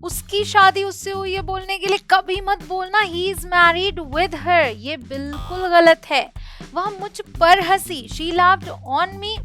उसकी शादी उससे हुई है बोलने के लिए कभी मत बोलना ही इज मैरिड विद हर, ये बिल्कुल गलत है। वह मुझ पर हंसी, शी लाफ्ड ऑन मी,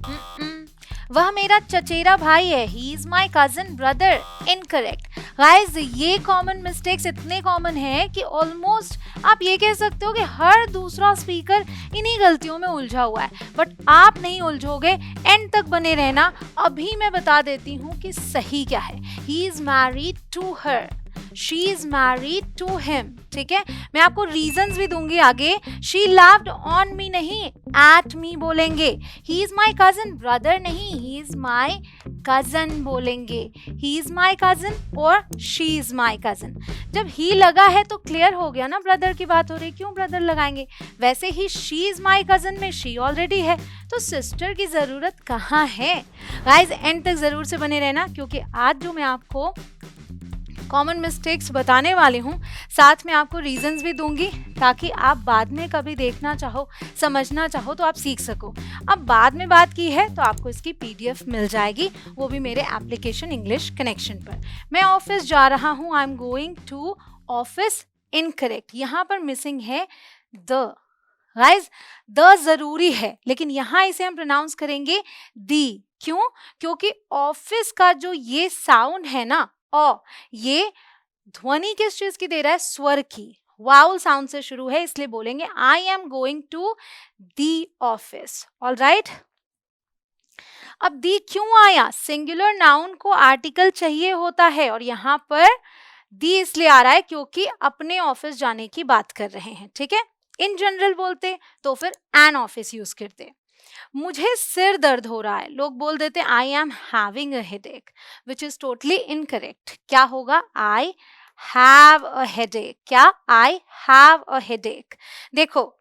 वह मेरा चचेरा भाई है, he is my cousin brother, incorrect. Guys ये कॉमन मिस्टेक्स इतने कॉमन है कि ऑलमोस्ट आप ये कह सकते हो कि हर दूसरा स्पीकर इन्हीं गलतियों में उलझा हुआ है, बट आप नहीं उलझोगे, एंड तक बने रहना। अभी मैं बता देती हूँ कि सही क्या है। He is married to her, she is married to him, ठीक है। मैं आपको रीजंस भी दूंगी आगे। शी लाफ्ड ऑन मी नहीं, एट मी बोलेंगे। He is my cousin brother नहीं, ही इज माई कजन बोलेंगे। ही इज माई कजन और शी इज माई कजन। जब ही लगा है तो क्लियर हो गया ना, ब्रदर की बात हो रही, क्यों ब्रदर लगाएंगे। वैसे ही शी इज माई कजन में शी ऑलरेडी है, तो सिस्टर की जरूरत कहाँ है। गाइज एंड तक जरूर से बने रहना, क्योंकि आज जो मैं आपको कॉमन मिस्टेक्स बताने वाली हूँ, साथ में आपको रीजंस भी दूंगी, ताकि आप बाद में कभी देखना चाहो, समझना चाहो तो आप सीख सको। अब बाद में बात की है तो आपको इसकी पीडीएफ मिल जाएगी, वो भी मेरे एप्लीकेशन इंग्लिश कनेक्शन पर। मैं ऑफिस जा रहा हूँ, I am going to office, incorrect. यहाँ पर मिसिंग है द। गाइज द जरूरी है, लेकिन यहाँ इसे हम प्रोनाउंस करेंगे दी। क्यों? क्योंकि ऑफिस का जो ये साउंड है ना, ये ध्वनि किस चीज की दे रहा है, स्वर की, वाउल साउंड से शुरू है, इसलिए बोलेंगे I am going to the office. All right. अब दी क्यों आया, सिंगुलर नाउन को आर्टिकल चाहिए होता है, और यहाँ पर दी इसलिए आ रहा है क्योंकि अपने ऑफिस जाने की बात कर रहे हैं, ठीक है। इन जनरल बोलते तो फिर एन ऑफिस यूज करते। मुझे सिर दर्द हो रहा है, लोग बोल देते I am having a headache, which is totally incorrect. क्या होगा, आई हैव अ हेडेक। क्या, आई हैव अ हेडेक। देखो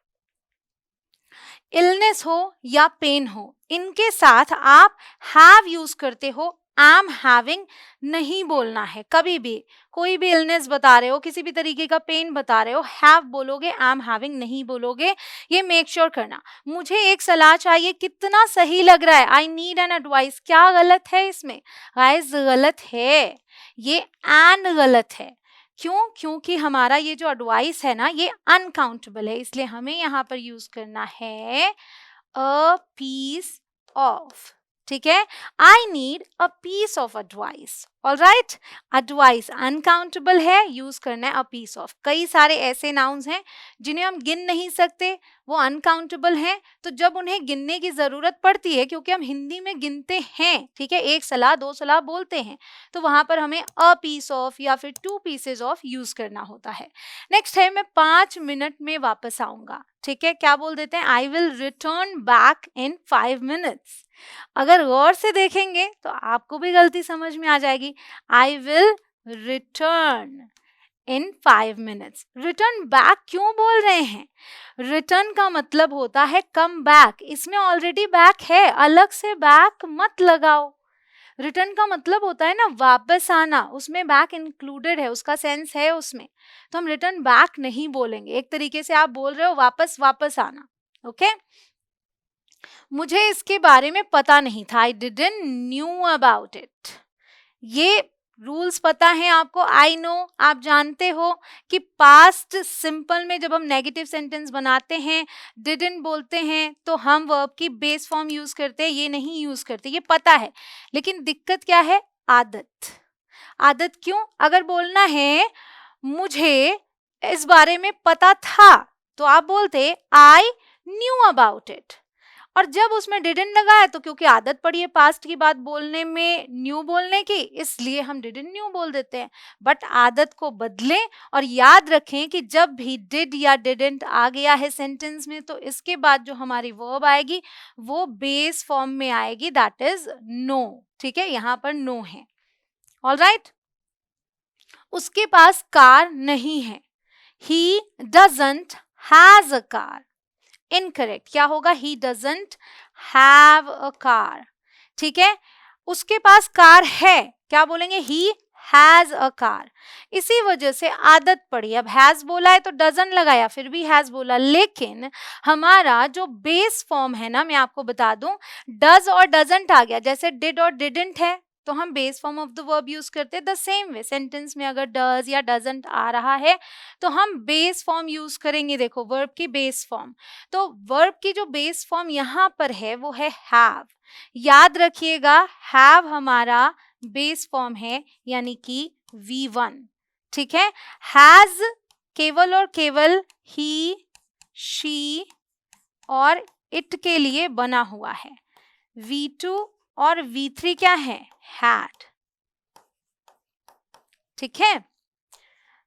इलनेस हो या पेन हो, इनके साथ आप हैव यूज करते हो, एम हैविंग नहीं बोलना है कभी भी। कोई भी इलनेस बता रहे हो, किसी भी तरीके का पेन बता रहे हो, हैव बोलोगे, एम हैविंग नहीं बोलोगे, ये मेक श्योर करना। मुझे एक सलाह चाहिए, कितना सही लग रहा है, आई नीड एन एडवाइस, क्या गलत है इसमें। गाइस गलत है, ये एन गलत है। क्यों? क्योंकि हमारा ये जो एडवाइस है ना, ये अनकाउंटेबल है, इसलिए हमें यहाँ पर यूज करना है अ पीस ऑफ, ठीक है। I need a piece of advice. All right, advice uncountable है, यूज करना है अ पीस ऑफ। कई सारे ऐसे नाउन्स हैं जिन्हें हम गिन नहीं सकते, वो अनकाउंटेबल हैं, तो जब उन्हें गिनने की जरूरत पड़ती है, क्योंकि हम हिंदी में गिनते हैं, ठीक है, एक सलाह दो सलाह बोलते हैं, तो वहां पर हमें अ पीस ऑफ या फिर टू पीसेज ऑफ यूज करना होता है। नेक्स्ट है, मैं 5 मिनट में वापस आऊंगा, ठीक है। क्या बोल देते हैं, I will return back in 5 minutes. अगर गौर से देखेंगे तो आपको भी गलती समझ में आ जाएगी, I will return in 5 minutes. Return back क्यों बोल रहे हैं, रिटर्न का मतलब होता है कम बैक, इसमें ऑलरेडी बैक है, अलग से बैक मत लगाओ। रिटर्न का मतलब होता है ना वापस आना, उसमें बैक इंक्लूडेड है, उसका सेंस है उसमें, तो हम रिटर्न बैक नहीं बोलेंगे। एक तरीके से आप बोल रहे हो वापस वापस आना, ओके। मुझे इसके बारे में पता नहीं था, I didn't knew about it. ये रूल्स पता है आपको, आई नो, आप जानते हो कि पास्ट सिंपल में जब हम नेगेटिव सेंटेंस बनाते हैं, डिडंट बोलते हैं, तो हम वर्ब की बेस फॉर्म यूज करते हैं, ये नहीं यूज करते, ये पता है। लेकिन दिक्कत क्या है, आदत। आदत क्यों, अगर बोलना है मुझे इस बारे में पता था, तो आप बोलते आई न्यू अबाउट इट, और जब उसमें डिडंट लगा है तो क्योंकि आदत पड़ी है पास्ट की बात बोलने में न्यू बोलने की, इसलिए हम डिडंट न्यू बोल देते हैं। बट आदत को बदलें और याद रखें कि जब भी डिड या डिडंट आ गया है सेंटेंस में, तो इसके बाद जो हमारी वर्ब आएगी वो बेस फॉर्म में आएगी, दैट इज नो, ठीक है। यहाँ पर नो है, ऑल राइट। उसके पास कार नहीं है, he doesn't has a car, incorrect. क्या होगा, he doesn't have a car, ठीक है। उसके पास कार है, क्या बोलेंगे, ही हैज अ कार। इसी वजह से आदत पड़ी, अब हैज बोला है तो डजंट लगाया, फिर भी हैज बोला, लेकिन हमारा जो बेस फॉर्म है ना, मैं आपको बता दूं, डज और डजंट आ गया, जैसे डिड और डिडंट है, तो हम base form of the verb use करते हैं। द सेम वे सेंटेंस में अगर डज या डजंट आ रहा है तो हम बेस फॉर्म यूज करेंगे। देखो वर्ब की बेस फॉर्म, तो वर्ब की जो बेस फॉर्म यहाँ पर है वो है हैव। याद रखिएगा हैव हमारा बेस फॉर्म है, यानी कि V1। ठीक है, हैज केवल और केवल ही, शी और इट के लिए बना हुआ है। V2 और V3 क्या है, had। ठीक है,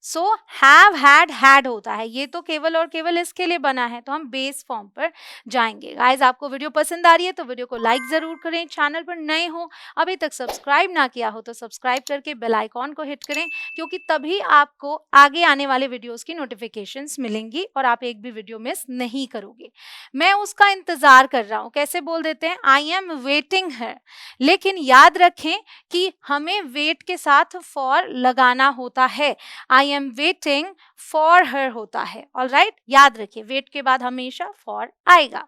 सो हैव हैड हैड होता है, ये तो केवल और केवल इसके लिए बना है, तो हम बेस फॉर्म पर जाएंगे। गाइस आपको वीडियो पसंद आ रही है तो वीडियो को लाइक जरूर करें। चैनल पर नए हो, अभी तक सब्सक्राइब ना किया हो तो सब्सक्राइब करके बेल आइकॉन को हिट करें, क्योंकि तभी आपको आगे आने वाले वीडियोस की नोटिफिकेशंस मिलेंगी और आप एक भी वीडियो मिस नहीं करोगे। मैं उसका इंतजार कर रहा हूँ, कैसे बोल देते हैं, आई एम वेटिंग हर। लेकिन याद रखें कि हमें वेट के साथ फॉर लगाना होता है। I am waiting for her होता है। ऑल राइट, याद रखिए वेट के बाद हमेशा फॉर आएगा।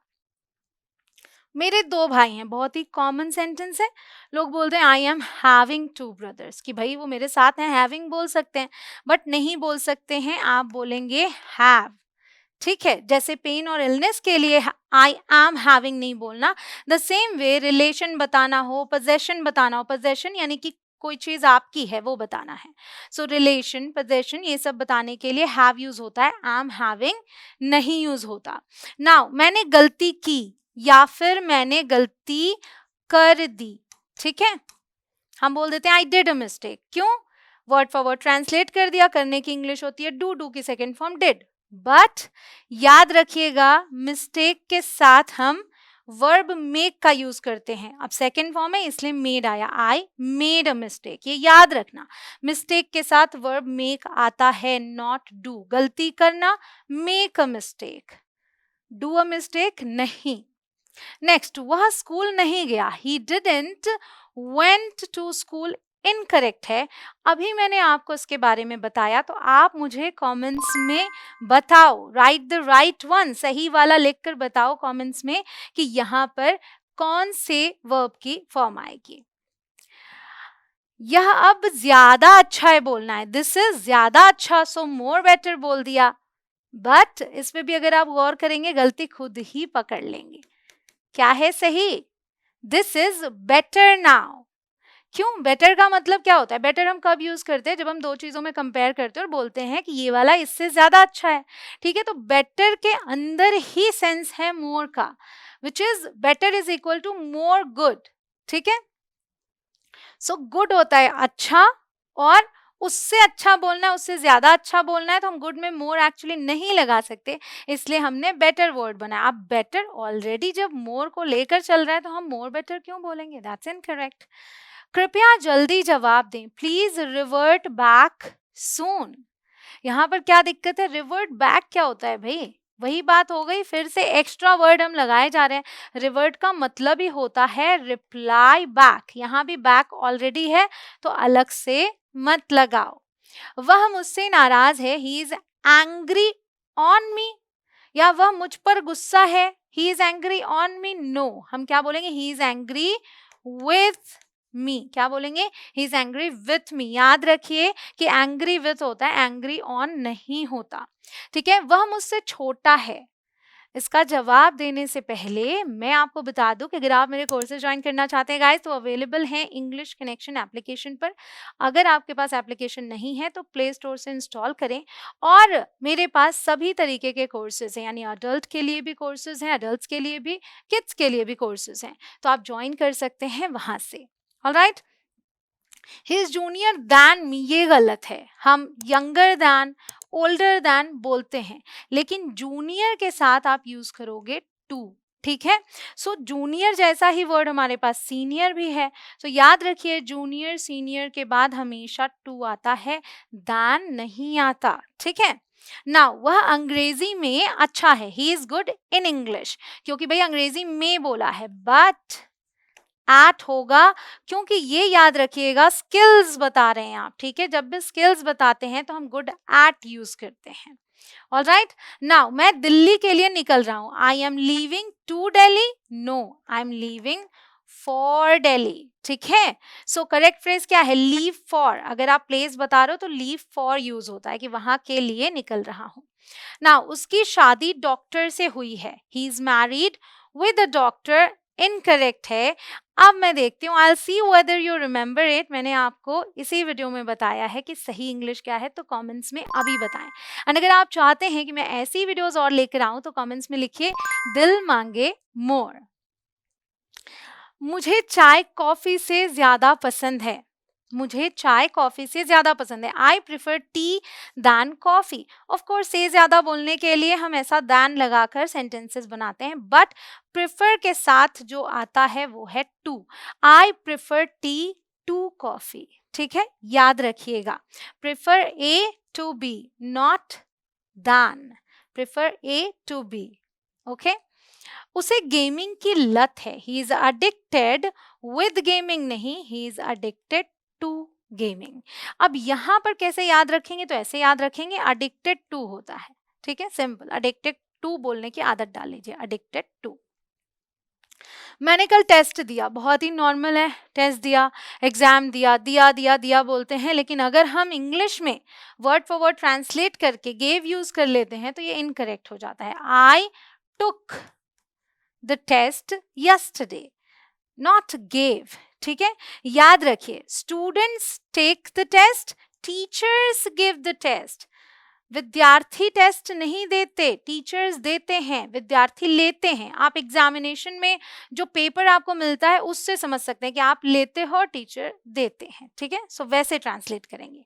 मेरे 2 भाई हैं, बहुत ही कॉमन सेंटेंस है। लोग बोलते हैं आई एम हैविंग 2 ब्रदर्स, कि भाई वो मेरे साथ हैं, हैविंग बोल सकते हैं बट नहीं बोल सकते हैं, आप बोलेंगे हैव। ठीक है, जैसे पेन और इलनेस के लिए आई एम हैविंग नहीं बोलना। द सेम वे रिलेशन बताना हो, पोजेशन बताना हो, पोजेशन यानी कि कोई चीज आपकी है वो बताना है, सो रिलेशन, पोजेशन ये सब बताने के लिए हैव यूज होता है, एम हैविंग नहीं यूज होता। नाउ मैंने गलती की या फिर मैंने गलती कर दी, ठीक है, हम बोल देते हैं आई डिड अ मिस्टेक। क्यों, वर्ड फॉर वर्ड ट्रांसलेट कर दिया, करने की इंग्लिश होती है डू, डू की सेकेंड फॉर्म डिड। बट याद रखिएगा मिस्टेक के साथ हम वर्ब मेक का यूज करते हैं। अब सेकेंड फॉर्म है इसलिए मेड आया, आई मेड अ मिस्टेक, ये याद रखना। मिस्टेक के साथ वर्ब मेक आता है, नॉट डू। गलती करना, make a mistake, do a mistake नहीं। नेक्स्ट, वह स्कूल नहीं गया, he didn't went to school, incorrect है। अभी मैंने आपको इसके बारे में बताया, तो आप मुझे कमेंट्स में बताओ, राइट द राइट वन, सही वाला लिखकर बताओ कमेंट्स में कि यहाँ पर कौन से वर्ब की फॉर्म आएगी। यह अब ज्यादा अच्छा है बोलना है, दिस इज ज्यादा अच्छा, सो मोर बेटर बोल दिया, बट इसमें भी अगर आप गौर करेंगे गलती खुद ही पकड़ लेंगे। क्या है सही, दिस इज बेटर नाउ। क्यों, बेटर का मतलब क्या होता है, बेटर हम कब यूज करते हैं, जब हम 2 चीजों में कंपेयर करते हैं और बोलते हैं कि ये वाला इससे ज्यादा अच्छा है। ठीक है, तो बेटर के अंदर ही सेंस है मोर का, which is better is equal to more good. ठीक है, सो गुड होता है अच्छा, और उससे अच्छा बोलना है, उससे ज्यादा अच्छा बोलना है, तो हम गुड में मोर एक्चुअली नहीं लगा सकते, इसलिए हमने बेटर वर्ड बनाया। अब बेटर ऑलरेडी जब मोर को लेकर चल रहा है तो हम मोर बेटर क्यों बोलेंगे, दैट्स इनकरेक्ट। कृपया जल्दी जवाब दें, प्लीज रिवर्ट बैक सून। यहाँ पर क्या दिक्कत है, रिवर्ट बैक क्या होता है भाई, वही बात हो गई, फिर से एक्स्ट्रा वर्ड हम लगाए जा रहे हैं। रिवर्ट का मतलब ही होता है रिप्लाई बैक, यहाँ भी बैक ऑलरेडी है तो अलग से मत लगाओ। वह मुझसे नाराज है, he is angry on me, या वह मुझ पर गुस्सा है, he is angry on me. No, हम क्या बोलेंगे, he is angry with me. क्या बोलेंगे, he is angry with me. याद रखिए कि एंग्री विथ होता है, एंग्री ऑन नहीं होता। ठीक है, वह मुझसे छोटा है। इसका जवाब देने से पहले मैं आपको बता दूं कि अगर आप मेरे कोर्सेज ज्वाइन करना चाहते हैं गाइस, तो अवेलेबल हैं इंग्लिश कनेक्शन एप्लीकेशन पर। अगर आपके पास एप्लीकेशन नहीं है तो प्ले स्टोर से इंस्टॉल करें, और मेरे पास सभी तरीके के कोर्सेज हैं, यानी अडल्ट के लिए भी कोर्सेज हैं, अडल्ट्स के लिए भी, किड्स के लिए भी कोर्सेज हैं, तो आप ज्वाइन कर सकते हैं वहां से। Alright, he is junior than me, ये गलत है। हम यंगर दैन, ओल्डर दैन बोलते हैं, लेकिन जूनियर के साथ आप यूज करोगे टू। ठीक है, सो जूनियर जैसा ही वर्ड हमारे पास सीनियर भी है, तो याद रखिए जूनियर सीनियर के बाद हमेशा टू आता है, दैन नहीं आता। ठीक है, नाउ वह अंग्रेजी में अच्छा है, he is good in English, क्योंकि भाई अंग्रेजी में बोला है, बट एट होगा, क्योंकि ये याद रखिएगा स्किल्स बता रहे हैं आप। ठीक है, जब भी स्किल्स बताते हैं तो हम गुड एट यूज करते हैं। ऑलराइट, नाउ मैं दिल्ली के लिए निकल रहा हूं, I am leaving to Delhi, no I am leaving for Delhi, ठीक है। सो करेक्ट फ्रेज क्या है, लीव फॉर। अगर आप प्लेस बता रहे हो तो लीव फॉर यूज होता है कि वहां के लिए निकल रहा हूं ना। उसकी शादी डॉक्टर से हुई है, he is married with a doctor, incorrect है। अब मैं देखती हूँ, I see whether you remember it. मैंने आपको इसी वीडियो में बताया है कि सही इंग्लिश क्या है, तो कमेंट्स में अभी बताएं। एंड अगर आप चाहते हैं कि मैं ऐसी वीडियोस और लेकर आऊं तो कमेंट्स में लिखिए दिल मांगे मोर। मुझे चाय कॉफी से ज्यादा पसंद है, मुझे चाय कॉफी से ज्यादा पसंद है। I prefer tea than coffee. Of course से ज्यादा बोलने के लिए हम ऐसा दैन लगाकर सेंटेंसेस बनाते हैं, बट प्रिफर के साथ जो आता है वो है to. I prefer tea to coffee, ठीक है, याद रखिएगा। Prefer A to B, not than, prefer A to B, okay. उसे गेमिंग की लत है, he is addicted with gaming, नहीं, he is addicted to gaming. अब यहां पर कैसे याद रखेंगे, तो ऐसे याद रखेंगे, अडिक्टेड टू होता है, ठीक है, सिंपल। अडिक्टेड टू बोलने की आदत डाल लीजिए, अडिक्टेड टू। मैंने कल टेस्ट दिया, बहुत ही नॉर्मल है, टेस्ट दिया, एग्जाम दिया, दिया दिया दिया बोलते हैं, लेकिन अगर हम इंग्लिश में वर्ड फॉर वर्ड ट्रांसलेट करके गेव यूज कर लेते हैं तो ये इनकरेक्ट हो जाता है। I took the test yesterday, not gave, ठीक है। याद रखिए, students take the test, teachers give the test. विद्यार्थी टेस्ट नहीं देते, टीचर्स देते हैं, विद्यार्थी लेते हैं। आप एग्जामिनेशन में जो पेपर आपको मिलता है उससे समझ सकते हैं कि आप लेते हो, टीचर देते हैं, ठीक है। सो वैसे ट्रांसलेट करेंगे।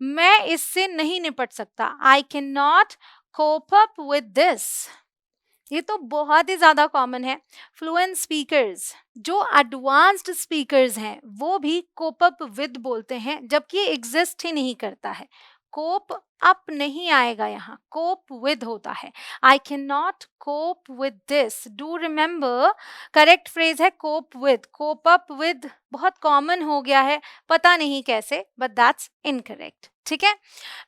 मैं इससे नहीं निपट सकता, I can not cope up with this. ये तो बहुत ही ज्यादा कॉमन है। फ्लुएंट स्पीकर्स, जो एडवांस्ड स्पीकर्स हैं, वो भी कोप अप विद बोलते हैं, जबकि ये एग्जिस्ट ही नहीं करता है। कोप अप नहीं आएगा यहाँ, कोप विद होता है। I can not cope with this, do remember correct phrase है cope with. Cope up with बहुत कॉमन हो गया है, पता नहीं कैसे, बट दैट्स इनकरेक्ट, ठीक है।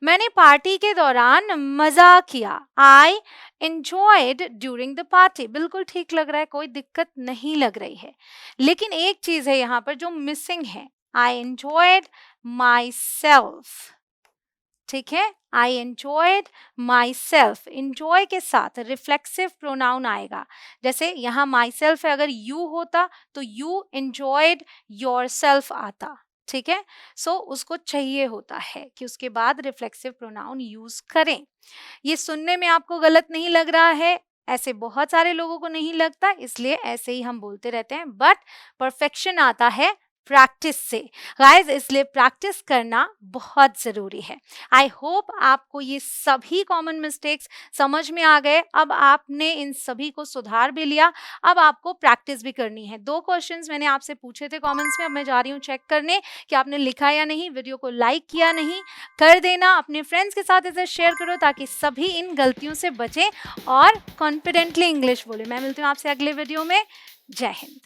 मैंने पार्टी के दौरान मजा किया, आई enjoyed during the party। बिल्कुल ठीक लग रहा है, कोई दिक्कत नहीं लग रही है, लेकिन एक चीज है यहाँ पर जो मिसिंग है, I enjoyed myself, ठीक है। I enjoyed myself, enjoy के साथ रिफ्लेक्सिव प्रोनाउन आएगा। जैसे यहाँ myself है, अगर you होता तो you enjoyed yourself आता, ठीक है। सो उसको चाहिए होता है कि उसके बाद रिफ्लेक्सिव प्रोनाउन यूज करें। ये सुनने में आपको गलत नहीं लग रहा है, ऐसे बहुत सारे लोगों को नहीं लगता, इसलिए ऐसे ही हम बोलते रहते हैं, बट परफेक्शन आता है प्रैक्टिस से गाइस, इसलिए प्रैक्टिस करना बहुत जरूरी है। आई होप आपको ये सभी कॉमन मिस्टेक्स समझ में आ गए। अब आपने इन सभी को सुधार भी लिया, अब आपको प्रैक्टिस भी करनी है। 2 क्वेश्चंस मैंने आपसे पूछे थे कमेंट्स में, अब मैं जा रही हूँ चेक करने कि आपने लिखा या नहीं, वीडियो को लाइक किया नहीं, कर देना। अपने फ्रेंड्स के साथ इसे शेयर करो ताकि सभी इन गलतियों से बचें और कॉन्फिडेंटली इंग्लिश बोले। मैं मिलती हूँ आपसे अगले वीडियो में। जय हिंद।